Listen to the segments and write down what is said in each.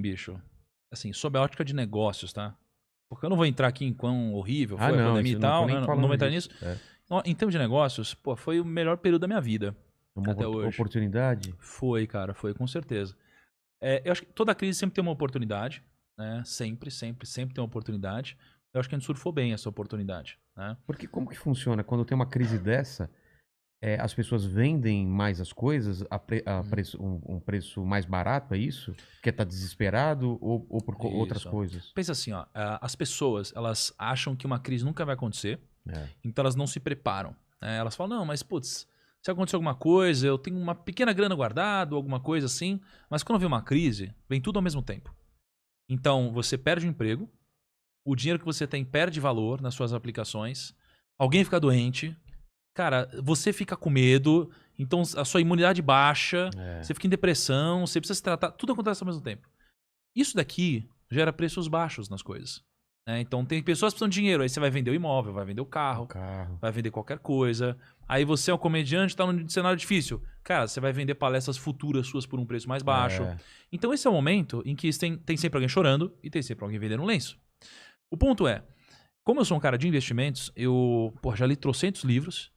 bicho, assim, sob a ótica de negócios, tá? Porque eu não vou entrar aqui em quão horrível foi a não, pandemia isso e tal, nem né? falando Não vou entrar disso. nisso. Em termos de negócios, pô, foi o melhor período da minha vida Uma até hoje. oportunidade? Foi, cara, foi, com certeza. Eu acho que toda crise sempre tem uma oportunidade, né? Sempre tem uma oportunidade. Eu acho que a gente surfou bem essa oportunidade, né? Porque como que funciona? Quando tem uma crise dessa, as pessoas vendem mais as coisas a um preço mais barato, é isso? Porque tá desesperado ou por outras Isso. coisas? Pensa assim, ó, as pessoas, elas acham que uma crise nunca vai acontecer, então elas não se preparam, né? Elas falam, não, mas putz, se acontecer alguma coisa, eu tenho uma pequena grana guardada, alguma coisa assim, mas quando vem uma crise, vem tudo ao mesmo tempo. Então, você perde o emprego, o dinheiro que você tem perde valor nas suas aplicações, alguém fica doente, cara, você fica com medo, então a sua imunidade baixa, você fica em depressão, você precisa se tratar, tudo acontece ao mesmo tempo. Isso daqui gera preços baixos nas coisas, né? Então tem pessoas que precisam de dinheiro, aí você vai vender o imóvel, vai vender o carro, vai vender qualquer coisa. Aí você é um comediante, está num cenário difícil. Cara, você vai vender palestras futuras suas por um preço mais baixo. Então esse é o momento em que tem sempre alguém chorando e tem sempre alguém vendendo um lenço. O ponto é, como eu sou um cara de investimentos, eu já li trocentos livros,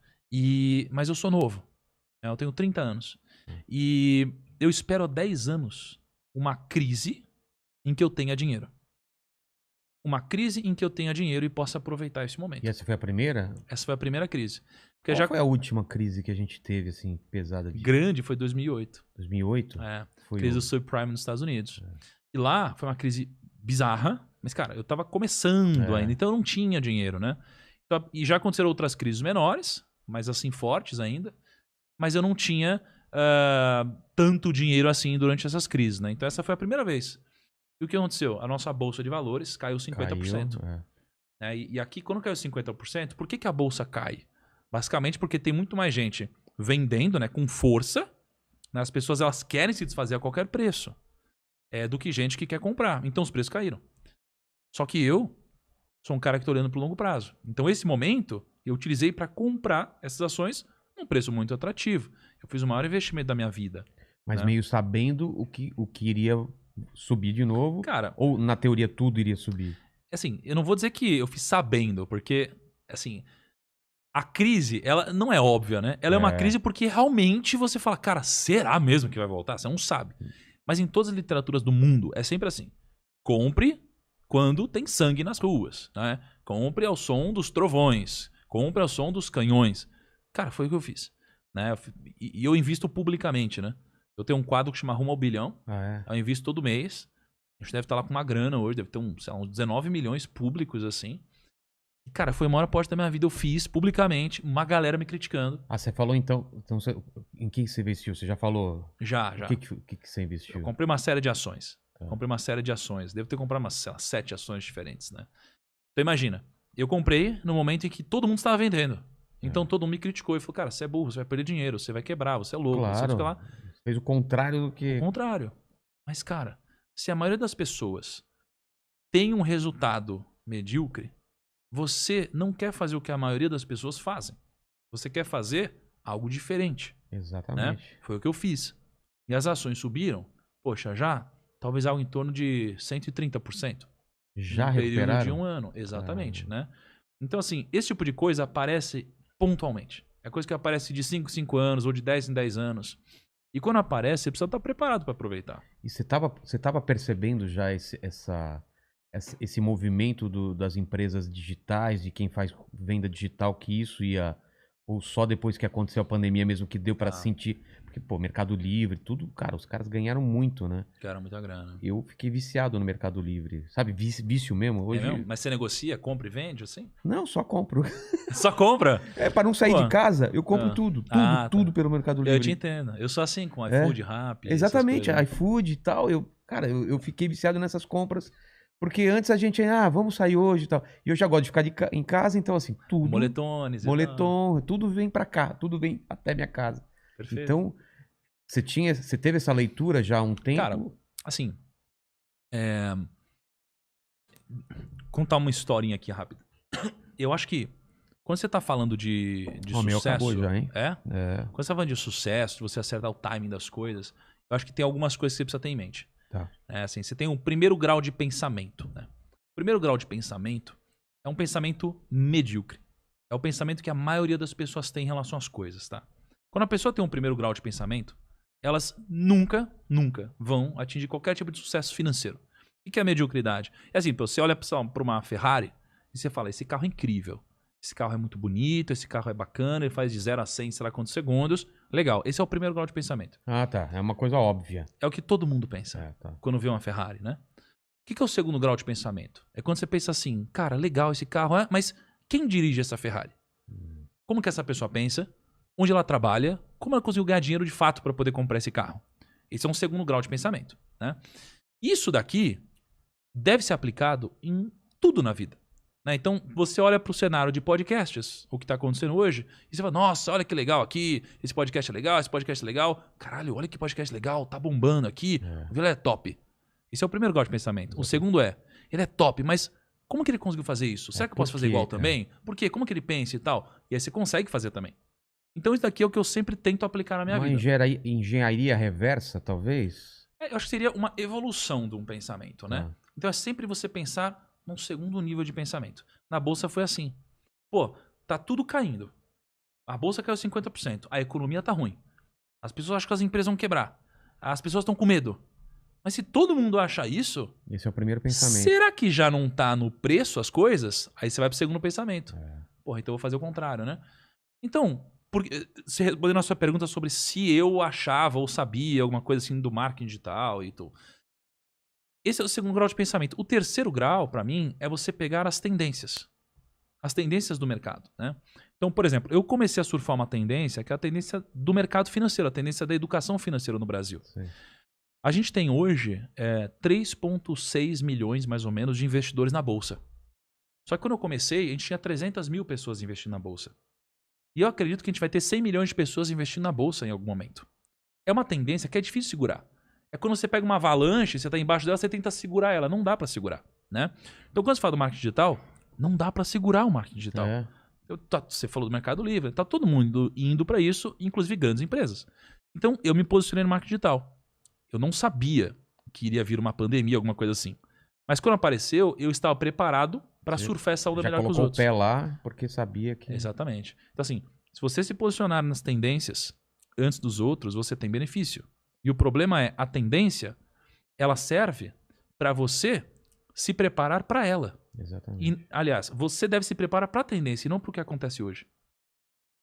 mas eu sou novo. Né? Eu tenho 30 anos. E eu espero há 10 anos uma crise em que eu tenha dinheiro. Uma crise em que eu tenha dinheiro e possa aproveitar esse momento. E essa foi a primeira? Essa foi a primeira crise. Porque Qual foi a última crise que a gente teve, assim, pesada? Grande foi 2008. 2008? Foi crise do subprime nos Estados Unidos. E lá foi uma crise bizarra, mas, cara, eu tava começando ainda, então eu não tinha dinheiro, né? Então, e já aconteceram outras crises menores, mas assim, fortes ainda, mas eu não tinha tanto dinheiro assim durante essas crises, né? Então essa foi a primeira vez. E o que aconteceu? A nossa bolsa de valores caiu 50%. E aqui, quando caiu 50%, por que a bolsa cai? Basicamente porque tem muito mais gente vendendo, né, com força, né? As pessoas elas querem se desfazer a qualquer preço, do que gente que quer comprar. Então os preços caíram. Só que eu sou um cara que estou olhando para o longo prazo. Então esse momento eu utilizei para comprar essas ações num preço muito atrativo. Eu fiz o maior investimento da minha vida. Mas meio sabendo o que iria subir de novo? Cara, ou na teoria tudo iria subir? Assim, eu não vou dizer que eu fiz sabendo, porque, assim, a crise, ela não é óbvia, né? Ela é uma crise porque realmente você fala, cara, será mesmo que vai voltar? Você não sabe. Mas em todas as literaturas do mundo, é sempre assim. Compre quando tem sangue nas ruas, né? Compre ao som dos trovões. Compre ao som dos canhões. Cara, foi o que eu fiz. Né? E eu invisto publicamente, né? Eu tenho um quadro que chama Rumo ao Bilhão. Eu invisto todo mês. A gente deve estar lá com uma grana hoje, deve ter sei lá, uns 19 milhões públicos, assim. E, cara, foi a maior aposta da minha vida. Eu fiz publicamente, uma galera me criticando. Você falou então em que você investiu? Você já falou? Já. O que você investiu? Eu comprei uma série de ações. Devo ter comprado umas, sei lá, 7 ações diferentes, né? Então imagina, eu comprei no momento em que todo mundo estava vendendo. Então todo mundo me criticou e falou, cara, você é burro, você vai perder dinheiro, você vai quebrar, você é louco. Claro, você lá. Fez o contrário do que... O contrário. Mas, cara, se a maioria das pessoas tem um resultado medíocre, você não quer fazer o que a maioria das pessoas fazem. Você quer fazer algo diferente. Exatamente. Né? Foi o que eu fiz. E as ações subiram, talvez algo em torno de 130%. Já recuperaram? recuperaram? De um ano, exatamente. Né? Então, assim, esse tipo de coisa aparece pontualmente. É coisa que aparece de 5 em 5 anos ou de 10 em 10 anos. E quando aparece, você precisa estar preparado para aproveitar. E você estava percebendo já esse movimento das empresas digitais, de quem faz venda digital, que isso ia... Ou só depois que aconteceu a pandemia mesmo que deu para sentir? Porque, Mercado Livre, tudo, cara, os caras ganharam muito, né? Ganharam muita grana. Eu fiquei viciado no Mercado Livre. Sabe, vício mesmo. Hoje... É mesmo? Mas você negocia, compra e vende, assim? Não, só compro. Só compra? Para não sair de casa, eu compro tudo pelo Mercado Livre. Eu te entendo. Eu sou assim com iFood, Rappi. Exatamente, iFood e tal. Cara, eu fiquei viciado nessas compras. Porque antes a gente, vamos sair hoje e tal. E eu já gosto de ficar em casa, então assim, tudo... Moletom, tudo vem pra cá, tudo vem até minha casa. Perfeito. Então, você teve essa leitura já há um tempo? Cara, assim, contar uma historinha aqui rápida. Eu acho que quando você tá falando de sucesso... Meu acabou já, hein? Quando você tá falando de sucesso, de você acertar o timing das coisas, eu acho que tem algumas coisas que você precisa ter em mente. Tá. Assim, você tem um primeiro grau de pensamento. Né? O primeiro grau de pensamento é um pensamento medíocre. É o pensamento que a maioria das pessoas tem em relação às coisas. Tá? Quando a pessoa tem um primeiro grau de pensamento, elas nunca vão atingir qualquer tipo de sucesso financeiro. O que é a mediocridade? É assim, você olha para uma Ferrari e você fala, esse carro é incrível. Esse carro é muito bonito, esse carro é bacana, ele faz de 0 a 100, sei lá quantos segundos. Legal, esse é o primeiro grau de pensamento. Ah, tá. É uma coisa óbvia. É o que todo mundo pensa quando vê uma Ferrari, né? O que é o segundo grau de pensamento? É quando você pensa assim, cara, legal esse carro, mas quem dirige essa Ferrari? Como que essa pessoa pensa? Onde ela trabalha? Como ela conseguiu ganhar dinheiro de fato para poder comprar esse carro? Esse é um segundo grau de pensamento, né? Isso daqui deve ser aplicado em tudo na vida. Então, você olha para o cenário de podcasts, o que está acontecendo hoje, e você fala, nossa, olha que legal aqui, esse podcast é legal, esse podcast é legal. Caralho, olha que podcast legal, tá bombando aqui, o Vilela é top. Esse é o primeiro grau de pensamento. O segundo é, ele é top, mas como que ele conseguiu fazer isso? Será que eu posso fazer igual também? Por quê? Como que ele pensa e tal? E aí você consegue fazer também. Então, isso daqui é o que eu sempre tento aplicar na minha vida. Engenharia reversa, talvez? Eu acho que seria uma evolução de um pensamento, né? Então, é sempre você pensar num segundo nível de pensamento. Na bolsa foi assim. Pô, tá tudo caindo. A bolsa caiu 50%. A economia tá ruim. As pessoas acham que as empresas vão quebrar. As pessoas estão com medo. Mas se todo mundo acha isso... Esse é o primeiro pensamento. Será que já não tá no preço as coisas? Aí você vai pro segundo pensamento. Porra, então eu vou fazer o contrário, né? Então, se respondendo a sua pergunta sobre se eu achava ou sabia alguma coisa assim do marketing digital e tudo... Esse é o segundo grau de pensamento. O terceiro grau, para mim, é você pegar as tendências. As tendências do mercado, né? Então, por exemplo, eu comecei a surfar uma tendência que é a tendência do mercado financeiro, a tendência da educação financeira no Brasil. Sim. A gente tem hoje 3,6 milhões, mais ou menos, de investidores na Bolsa. Só que quando eu comecei, a gente tinha 300 mil pessoas investindo na Bolsa. E eu acredito que a gente vai ter 100 milhões de pessoas investindo na Bolsa em algum momento. É uma tendência que é difícil segurar. É quando você pega uma avalanche, você está embaixo dela, você tenta segurar ela. Não dá para segurar, né? Então, quando você fala do marketing digital, não dá para segurar o marketing digital. Você falou do Mercado Livre, tá todo mundo indo para isso, inclusive grandes empresas. Então, eu me posicionei no marketing digital. Eu não sabia que iria vir uma pandemia, alguma coisa assim. Mas quando apareceu, eu estava preparado para surfar essa onda melhor que os outros. Já colocou o pé lá porque sabia que... Exatamente. Então, assim, se você se posicionar nas tendências antes dos outros, você tem benefício. E o problema é, a tendência, ela serve para você se preparar para ela. Exatamente. E, aliás, você deve se preparar para a tendência e não para o que acontece hoje.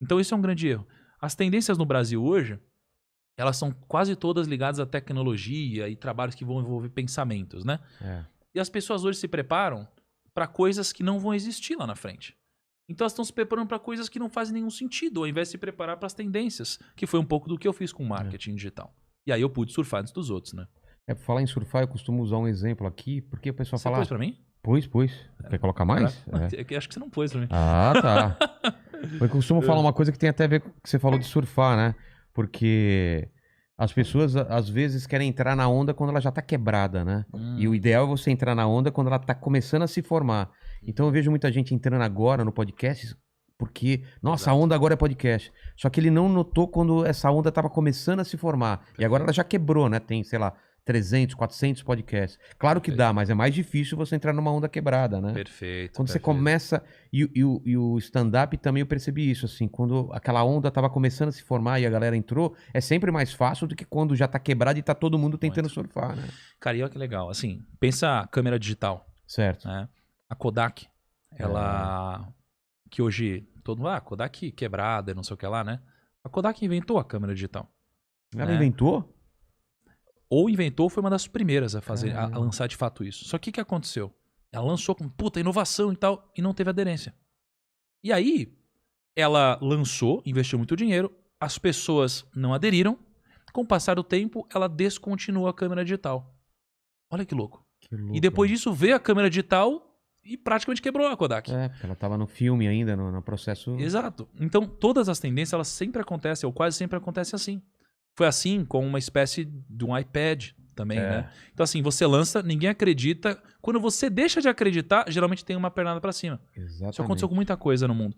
Então, isso é um grande erro. As tendências no Brasil hoje, elas são quase todas ligadas à tecnologia e trabalhos que vão envolver pensamentos, né? E as pessoas hoje se preparam para coisas que não vão existir lá na frente. Então, elas estão se preparando para coisas que não fazem nenhum sentido, ao invés de se preparar para as tendências, que foi um pouco do que eu fiz com o marketing digital. E aí eu pude surfar antes dos outros, né? Pra falar em surfar, eu costumo usar um exemplo aqui, porque o pessoal fala... Você pôs pra mim? Pôs. Quer colocar mais? Acho que você não pôs pra mim. Ah, tá. Eu costumo falar uma coisa que tem até a ver com o que você falou de surfar, né? Porque as pessoas, às vezes, querem entrar na onda quando ela já tá quebrada, né? E o ideal é você entrar na onda quando ela tá começando a se formar. Então eu vejo muita gente entrando agora no podcast... Porque, nossa, a onda agora é podcast. Só que ele não notou quando essa onda estava começando a se formar. Perfeito. E agora ela já quebrou, né? Tem, sei lá, 300, 400 podcasts. Claro que dá, mas é mais difícil você entrar numa onda quebrada, né? Perfeito. Quando você começa... E o stand-up também eu percebi isso, assim. Quando aquela onda estava começando a se formar e a galera entrou, é sempre mais fácil do que quando já tá quebrado e tá todo mundo tentando surfar, né? Cara, e olha que legal. Assim, pensa a câmera digital. Certo. Né? A Kodak, ela... Que hoje... Kodak quebrada, não sei o que lá, né? A Kodak inventou a câmera digital. Ela inventou? Ou inventou, foi uma das primeiras a lançar de fato isso. Só que o que aconteceu? Ela lançou com puta inovação e tal, e não teve aderência. E aí, ela lançou, investiu muito dinheiro, as pessoas não aderiram, com o passar do tempo, ela descontinuou a câmera digital. Olha que louco. E depois disso veio a câmera digital... E praticamente quebrou a Kodak. Porque ela estava no filme ainda, no processo... Exato. Então, todas as tendências, elas sempre acontecem, ou quase sempre acontecem assim. Foi assim com uma espécie de um iPad também, né? Então, assim, você lança, ninguém acredita. Quando você deixa de acreditar, geralmente tem uma pernada para cima. Exatamente. Isso aconteceu com muita coisa no mundo.